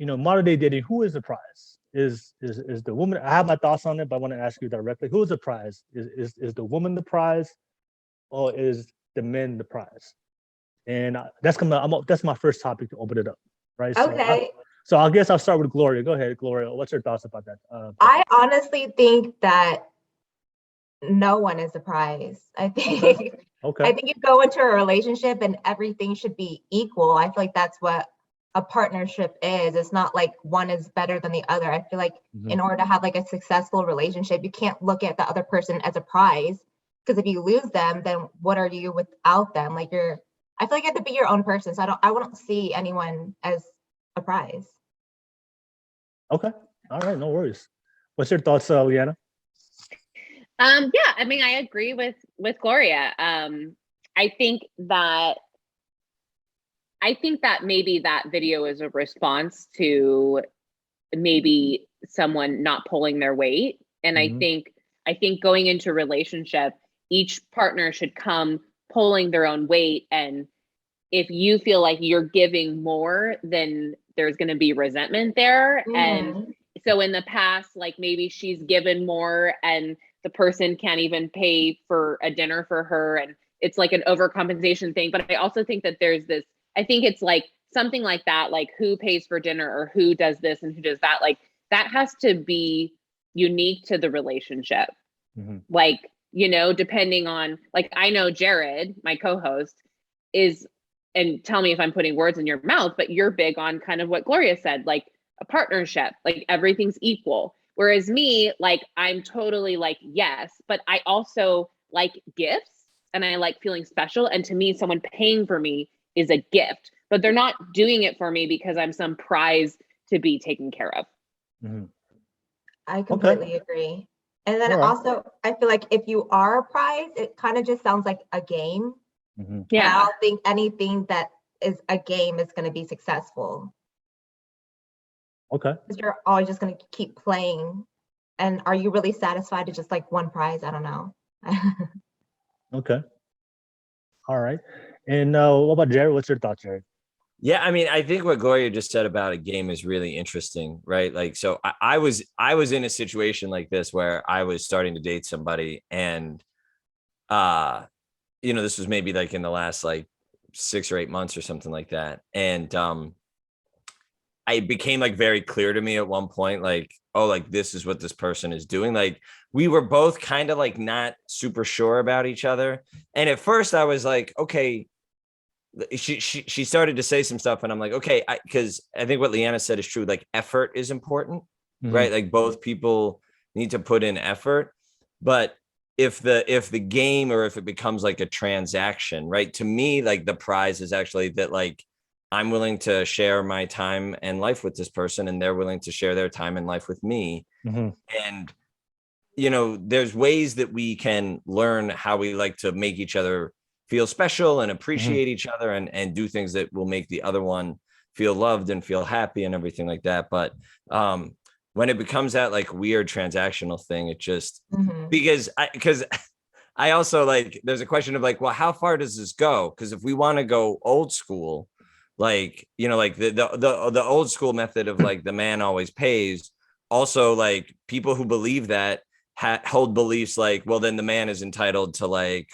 modern day dating, who is the prize? Is the woman? I have my thoughts on it, but I want to ask you directly: who is the prize? Is the woman the prize, or is the men the prize? And that's my first topic to open it up, right? Okay. So I guess I'll start with Gloria. Go ahead, Gloria. What's your thoughts about that? I honestly think that no one is a prize. Okay. I think you go into a relationship and everything should be equal. I feel like that's what a partnership is. It's not like one is better than the other. I feel like in order to have like a successful relationship, you can't look at the other person as a prize, because if you lose them, then what are you without them? I feel like you have to be your own person. So I wouldn't see anyone as a prize. Okay. All right. No worries. What's your thoughts, Leanna? Yeah, I mean, I agree with Gloria. I think that maybe that video is a response to maybe someone not pulling their weight. And I think going into a relationship, each partner should come pulling their own weight. And if you feel like you're giving more, then there's going to be resentment there. And so in the past, like maybe she's given more and the person can't even pay for a dinner for her, and it's like an overcompensation thing. But I also think that there's this, I think it's like something like that, like who pays for dinner or who does this and who does that. Like that has to be unique to the relationship. Like, depending on, like, I know Jared, my co-host, is, and tell me if I'm putting words in your mouth, but you're big on kind of what Gloria said, like a partnership, like everything's equal. Whereas me, like, I'm totally like, yes, but I also like gifts and I like feeling special. And to me, someone paying for me is a gift, but they're not doing it for me because I'm some prize to be taken care of. I completely agree. And then also, I feel like if you are a prize, it kind of just sounds like a game. Yeah. I don't think anything that is a game is going to be successful. Okay. Because you're always just going to keep playing. And are you really satisfied to just like one prize? I don't know. Okay. All right. And what about Jared? What's your thought, Jared? Yeah, I mean, I think what Gloria just said about a game is really interesting, right? Like, so I was in a situation like this where I was starting to date somebody, and this was maybe like in the last like 6 or 8 months or something like that. And it became like very clear to me at one point, like, oh, like this is what this person is doing. Like we were both kind of like not super sure about each other. And at first I was like, okay, she started to say some stuff and I'm like, okay, because I think what Leanna said is true. Like effort is important, right? Like both people need to put in effort. But if the game, or if it becomes like a transaction, right? To me, like the prize is actually that like I'm willing to share my time and life with this person, and they're willing to share their time and life with me. And there's ways that we can learn how we like to make each other feel special and appreciate each other, and do things that will make the other one feel loved and feel happy and everything like that. But when it becomes that like weird transactional thing, it just because I also like, there's a question of like, well, how far does this go? Because if we want to go old school, like, like the old school method of like the man always pays, also like people who believe that hold beliefs like, well, then the man is entitled to like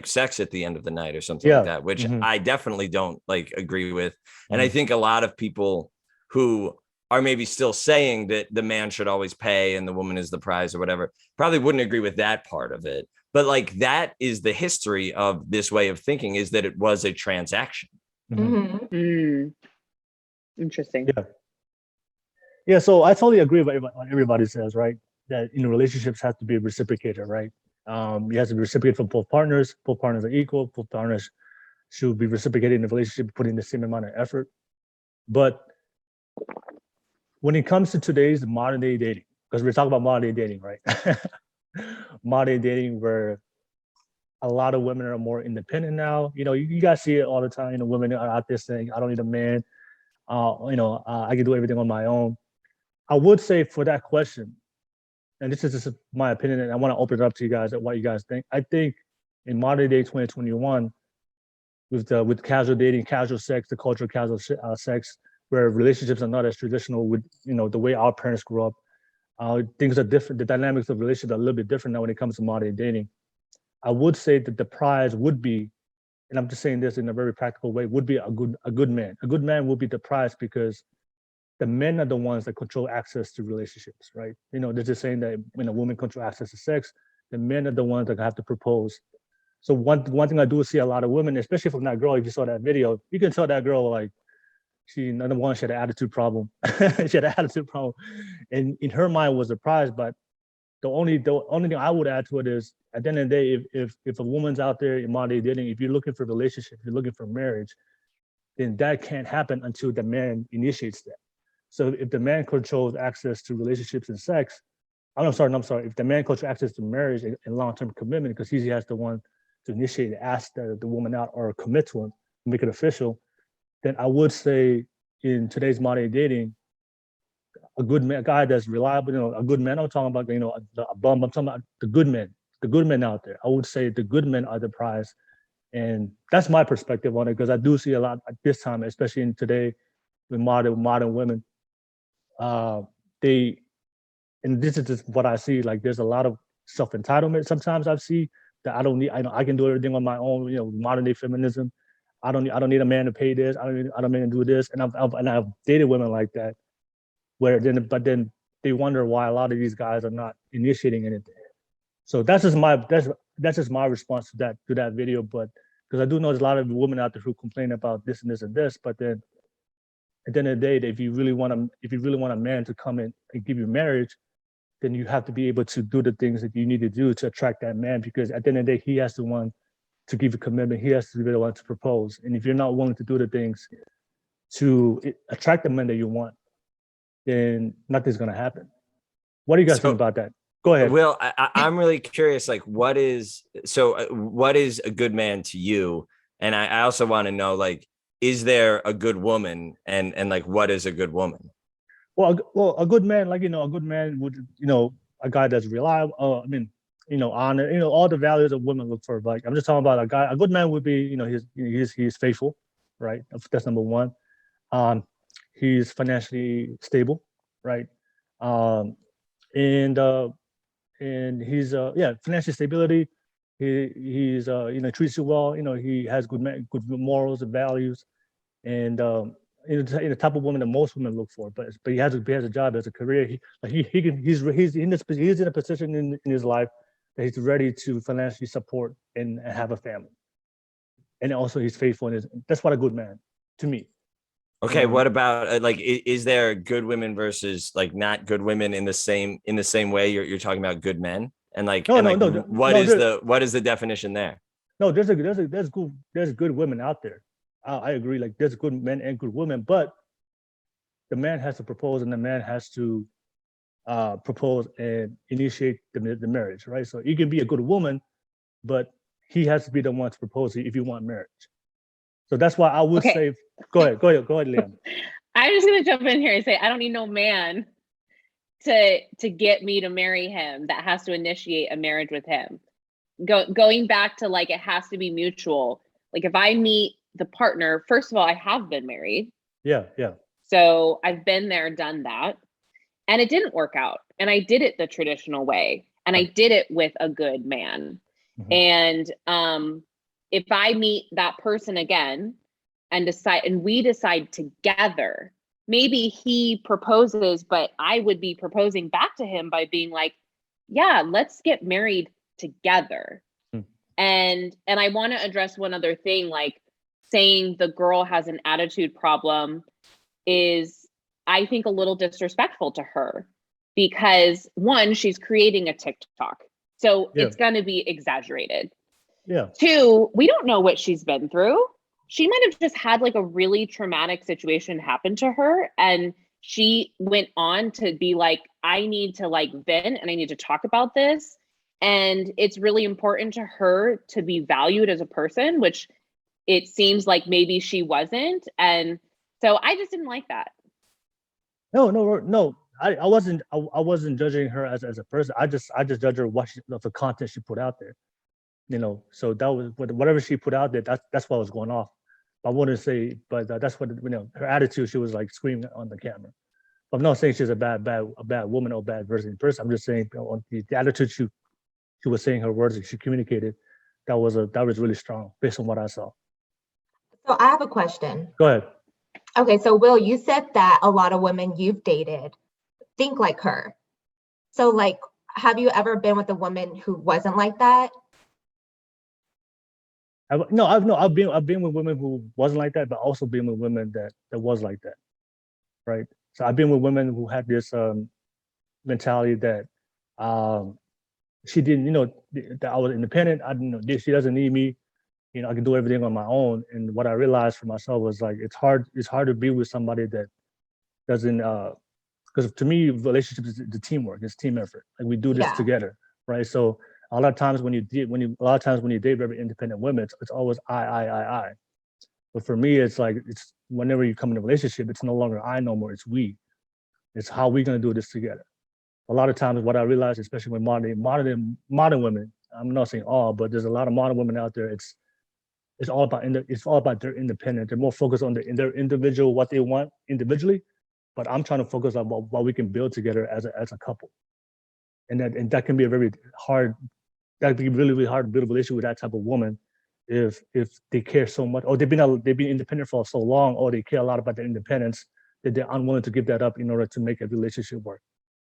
sex at the end of the night or something like that, which I definitely don't like agree with. And I think a lot of people who are maybe still saying that the man should always pay and the woman is the prize or whatever, probably wouldn't agree with that part of it. But like, that is the history of this way of thinking, is that it was a transaction. Interesting. Yeah. So I totally agree with what everybody says, right? That relationships have to be reciprocated, right? You have to be reciprocated from both partners. Both partners are equal. Both partners should be reciprocated in the relationship, putting the same amount of effort. But when it comes to today's modern day dating, because we're talking about modern day dating, right? Modern day dating, where a lot of women are more independent now. You guys see it all the time. Women are out there saying, "I don't need a man. I can do everything on my own." I would say for that question, and this is just my opinion, and I want to open it up to you guys at what you guys think. I think in modern day 2021, with casual dating, casual sex, the culture of casual sex, where relationships are not as traditional with, the way our parents grew up. Things are different. The dynamics of relationships are a little bit different now when it comes to modern dating. I would say that the prize would be, and I'm just saying this in a very practical way, would be a good man. A good man would be the prize because the men are the ones that control access to relationships, right? They're just saying that when a woman control access to sex, the men are the ones that have to propose. So one thing I do see a lot of women, especially from that girl, if you saw that video, you can tell that girl, like, number one, she had an attitude problem. She had an attitude problem. And in her mind was the prize. But the only thing I would add to it is, at the end of the day, if a woman's out there in modern day dating, if you're looking for a relationship, if you're looking for marriage, then that can't happen until the man initiates that. So if the man controls access to relationships and sex, I'm sorry. If the man controls access to marriage and long-term commitment, because he has the one to initiate, ask the woman out or commit to him, make it official, then I would say in today's modern dating, a good man, a guy that's reliable, a good man. I'm talking about, a bum. I'm talking about the good men out there. I would say the good men are the prize. And that's my perspective on it, because I do see a lot at this time, especially in today with modern women. And this is just what I see, like there's a lot of self-entitlement. Sometimes I see that I can do everything on my own, modern day feminism. I don't need a man to pay this. I don't need a man to do this. And I've dated women like that, but then they wonder why a lot of these guys are not initiating anything. So that's just my response to that video. But because I do know there's a lot of women out there who complain about this and this and this, but then at the end of the day, if you really want a man to come in and give you marriage, then you have to be able to do the things that you need to do to attract that man, because at the end of the day, he has to want to give a commitment. He has to be the one to propose. And if you're not willing to do the things to attract the man that you want, then nothing's going to happen. What do you guys think about that? Go ahead. Will, I'm really curious, like, what is a good man to you? And I also want to know, like, is there a good woman, and like, what is a good woman? Well, a good man, like, a good man would, a guy that's reliable. Honor, all the values of women look for. Like, I'm just talking about a good man would be, he's faithful, right? That's number one. He's financially stable, right? And he's financial stability. He's treats you well. He has good morals and values, and the type of woman that most women look for. But he has a job, has a career. He's in a position in his life that he's ready to financially support and have a family. And also he's faithful, and that's what a good man to me. Okay, what about like, is there good women versus like not good women in the same way you're talking about good men? And like, what is the definition there? No, there's good women out there. I agree. Like, there's good men and good women, but the man has to propose, and the man has to propose and initiate the marriage, right? So you can be a good woman, but he has to be the one to propose if you want marriage. So that's why I would say, go ahead, Leanna. I'm just gonna jump in here and say I don't need no man to get me to marry him that has to initiate a marriage with him. Going back to, like, it has to be mutual. Like, if I meet the partner, first of all, I have been married. Yeah. So I've been there, done that. And it didn't work out. And I did it the traditional way. And I did it with a good man. Mm-hmm. And if I meet that person again and we decide together, maybe he proposes, but I would be proposing back to him by being like, yeah, let's get married together. And I want to address one other thing, like saying the girl has an attitude problem is, I think, a little disrespectful to her, because one, she's creating a TikTok. So it's going to be exaggerated. Yeah. Two, we don't know what she's been through. She might have just had like a really traumatic situation happen to her. And she went on to be like, I need to like vent and I need to talk about this. And it's really important to her to be valued as a person, which it seems like maybe she wasn't. And so I just didn't like that. No. I wasn't judging her as a person. I just judged her the content she put out there. So that was whatever she put out there. That's what was going off. I wouldn't say, but that's what, her attitude, she was like screaming on the camera. But I'm not saying she's a bad woman or bad person. I'm just saying, on the attitude she was saying, her words that she communicated, that was really strong based on what I saw. So I have a question. Go ahead. Okay, so Will, you said that a lot of women you've dated think like her. So like, have you ever been with a woman who wasn't like that? I've been with women who wasn't like that, but also been with women that was like that, right? So I've been with women who had this mentality that she didn't, that I was independent. I didn't, she doesn't need me. I can do everything on my own. And what I realized for myself was like, it's hard to be with somebody that doesn't, because to me, relationships is the teamwork, it's team effort. Like we do this together, right? So a lot of times when you date very independent women, it's always I. But for me, it's like, it's whenever you come in a relationship, it's no longer I no more, it's we. It's how we're gonna do this together. A lot of times what I realized, especially with modern women, I'm not saying all, but there's a lot of modern women out there, it's all about their independence. They're more focused on their individual, what they want individually, but I'm trying to focus on what we can build together as a couple. And that can be a very hard, that can be really, really hard to build a relationship with that type of woman if they care so much, or they've been independent for so long, or they care a lot about their independence that they're unwilling to give that up in order to make a relationship work.